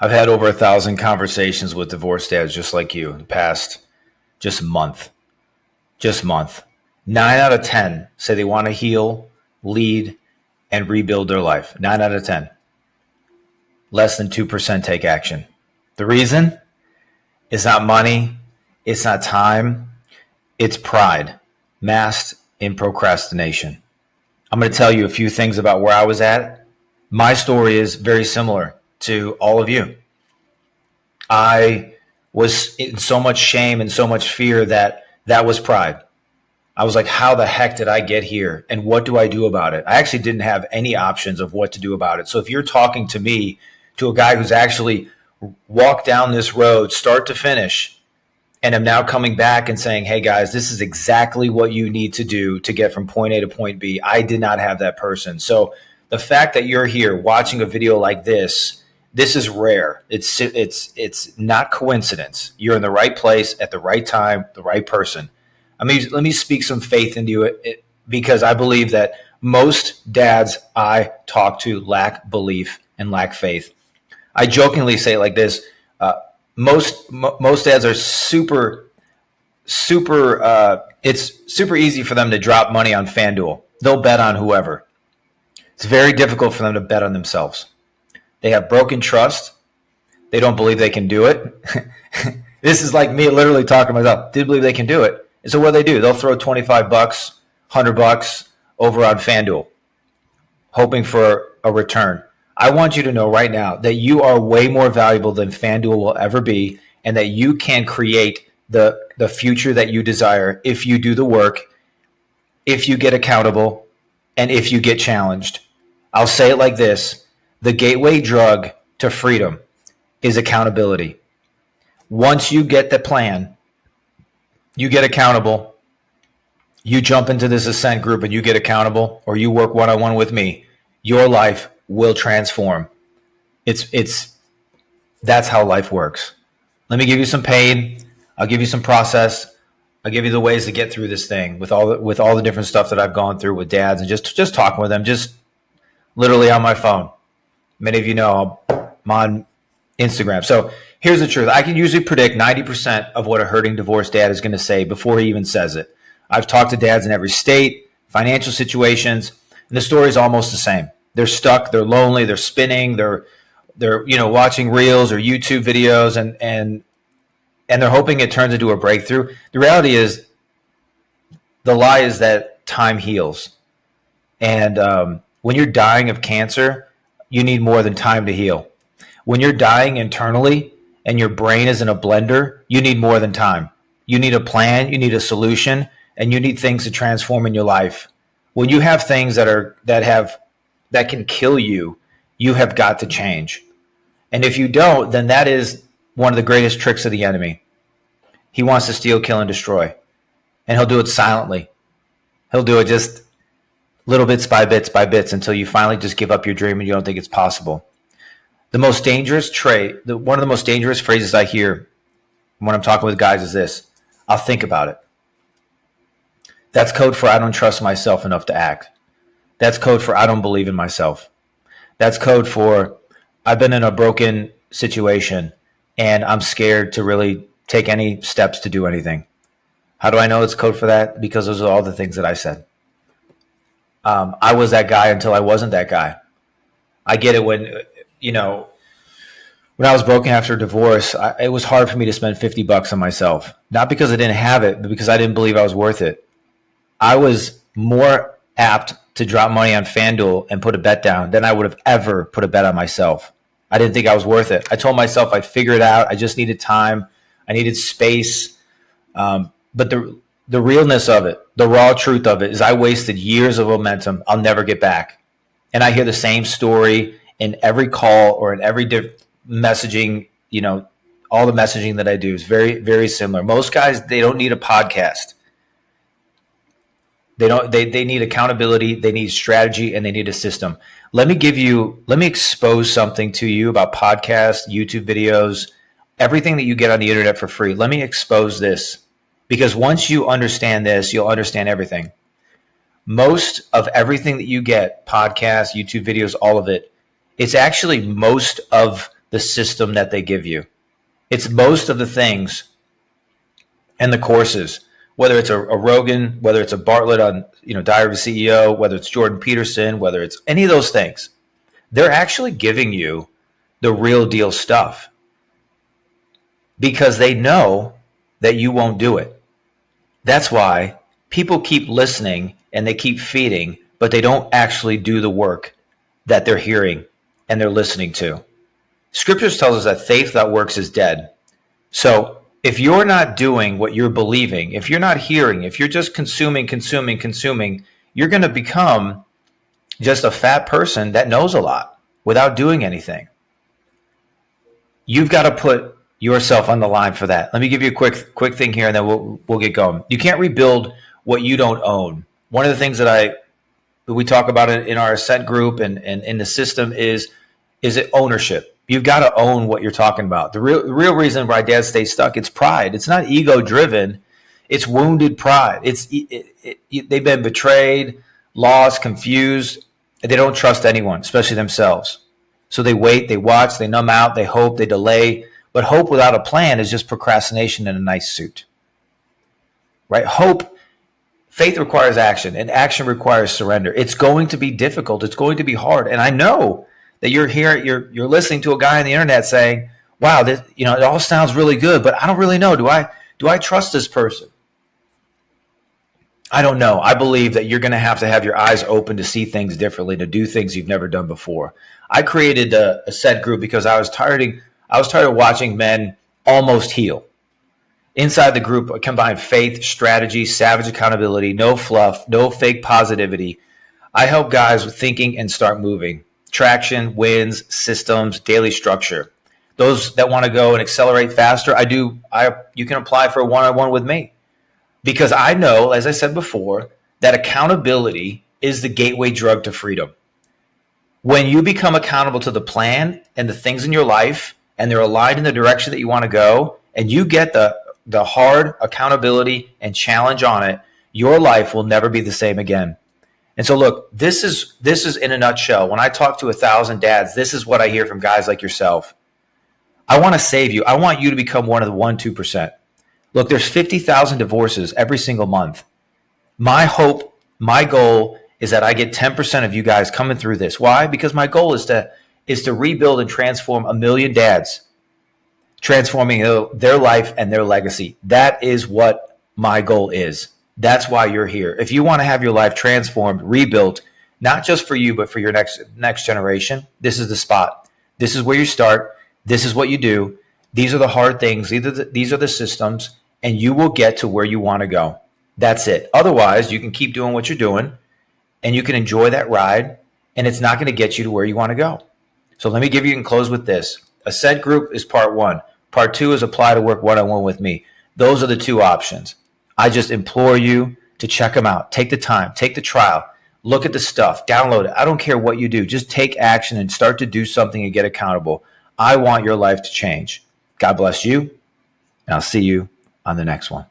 I've had over 1,000 conversations with divorced dads just like you in the past just month. Just month. 9 out of 10 say they want to heal, lead, and rebuild their life. 9 out of 10. Less than 2% take action. The reason? It's not money. It's not time. It's pride, masked in procrastination. I'm going to tell you a few things about where I was at. My story is very similar to all of you. I was in so much shame and so much fear that was pride. I was like, how the heck did I get here? And what do I do about it? I actually didn't have any options of what to do about it. So if you're talking to me, to a guy who's actually walked down this road, start to finish, and I'm now coming back and saying, hey guys, this is exactly what you need to do to get from point A to point B. I did not have that person. So the fact that you're here watching a video like this is rare. It's not coincidence. You're in the right place at the right time, the right person. I mean, let me speak some faith into it because I believe that most dads I talk to lack belief and lack faith. I jokingly say it like this. Most dads are super, it's super easy for them to drop money on FanDuel. They'll bet on whoever. It's very difficult for them to bet on themselves. They have broken trust. They don't believe they can do it. This is like me literally talking to myself. Didn't believe they can do it. And so what do? They'll throw $25, $100 over on FanDuel, hoping for a return. I want you to know right now that you are way more valuable than FanDuel will ever be, and that you can create the future that you desire if you do the work, if you get accountable, and if you get challenged. I'll say it like this. The gateway drug to freedom is accountability. Once you get the plan, you get accountable, you jump into this Ascent group and you get accountable, or you work one-on-one with me, your life will transform. That's how life works. Let me give you some pain. I'll give you some process. I'll give you the ways to get through this thing with all the different stuff that I've gone through with dads and just talking with them, just literally on my phone. Many of you know I'm on Instagram. So here's the truth. I can usually predict 90% of what a hurting divorced dad is going to say before he even says it. I've talked to dads in every state, financial situations, and the story is almost the same. They're stuck, they're lonely, they're spinning, they're watching reels or YouTube videos and they're hoping it turns into a breakthrough. The reality is, the lie is that time heals. And when you're dying of cancer, you need more than time to heal. When you're dying internally and your brain is in a blender, you need more than time. You need a plan, you need a solution, and you need things to transform in your life. When you have things that can kill you, you have got to change. And if you don't, then that is one of the greatest tricks of the enemy. He wants to steal, kill, and destroy. And he'll do it silently. He'll do it just little bits by bits until you finally just give up your dream and you don't think it's possible. The most dangerous trait, one of the most dangerous phrases I hear when I'm talking with guys is this: I'll think about it. That's code for I don't trust myself enough to act. That's code for I don't believe in myself. That's code for I've been in a broken situation and I'm scared to really take any steps to do anything. How do I know it's code for that? Because those are all the things that I said. I was that guy until I wasn't that guy. I get it when I was broken after a divorce, it was hard for me to spend $50 on myself. Not because I didn't have it, but because I didn't believe I was worth it. I was more apt to drop money on FanDuel and put a bet down than I would have ever put a bet on myself. I didn't think I was worth it. I told myself I'd figure it out. I just needed time. I needed space. But the realness of it, the raw truth of it, is I wasted years of momentum I'll never get back. And I hear the same story in every call or in every messaging, all the messaging that I do is very, very similar. Most guys, they don't need a podcast. They need accountability, they need strategy, and they need a system. Let me expose something to you about podcasts, YouTube videos, everything that you get on the internet for free. Let me expose this, because once you understand this, you'll understand everything. Most of everything that you get, podcasts, YouTube videos, all of it, it's actually most of the system that they give you. It's most of the things and the courses, whether it's a Rogan, whether it's a Bartlett on, Diary of a CEO, whether it's Jordan Peterson, whether it's any of those things, they're actually giving you the real deal stuff because they know that you won't do it. That's why people keep listening and they keep feeding, but they don't actually do the work that they're hearing and they're listening to. Scriptures tells us that faith without works is dead. So if you're not doing what you're believing, if you're not hearing, if you're just consuming, you're going to become just a fat person that knows a lot without doing anything. You've got to put yourself on the line for that. Let me give you a quick thing here, and then we'll get going. You can't rebuild what you don't own. One of the things that we talk about in our Ascent group and in the system is it ownership. You've got to own what you're talking about. The real reason why dads stay stuck, it's pride. It's not ego driven. It's wounded pride. They've been betrayed, lost, confused. And they don't trust anyone, especially themselves. So they wait, they watch, they numb out, they hope, they delay. But hope without a plan is just procrastination in a nice suit, right? Faith requires action, and action requires surrender. It's going to be difficult. It's going to be hard. And I know that you're listening to a guy on the internet saying, wow, this, it all sounds really good, but I don't really know. Do I trust this person? I don't know. I believe that you're going to have your eyes open to see things differently, to do things you've never done before. I created a set group because I was tired of watching men almost heal. Inside the group, I combined faith, strategy, savage accountability, no fluff, no fake positivity. I help guys with thinking and start moving. Traction, wins, systems, daily structure. Those that want to go and accelerate faster, you can apply for a one-on-one with me. Because I know, as I said before, that accountability is the gateway drug to freedom. When you become accountable to the plan and the things in your life, and they're aligned in the direction that you want to go, and you get the hard accountability and challenge on it, your life will never be the same again. And so look, this is in a nutshell. When I talk to 1,000 dads, this is what I hear from guys like yourself. I want to save you. I want you to become one of the 1-2%. Look, there's 50,000 divorces every single month. My hope, my goal is that I get 10% of you guys coming through this. Why? Because my goal is to rebuild and transform 1 million dads, transforming their life and their legacy. That is what my goal is. That's why you're here. If you want to have your life transformed, rebuilt, not just for you, but for your next generation, this is the spot. This is where you start. This is what you do. These are the hard things. These are the systems, and you will get to where you want to go. That's it. Otherwise, you can keep doing what you're doing, and you can enjoy that ride, and it's not going to get you to where you want to go. So let me give you and close with this. Ascent group is part 1. Part 2 is apply to work one-on-one with me. Those are the 2 options. I just implore you to check them out. Take the time, take the trial, look at the stuff, download it. I don't care what you do. Just take action and start to do something and get accountable. I want your life to change. God bless you, and I'll see you on the next one.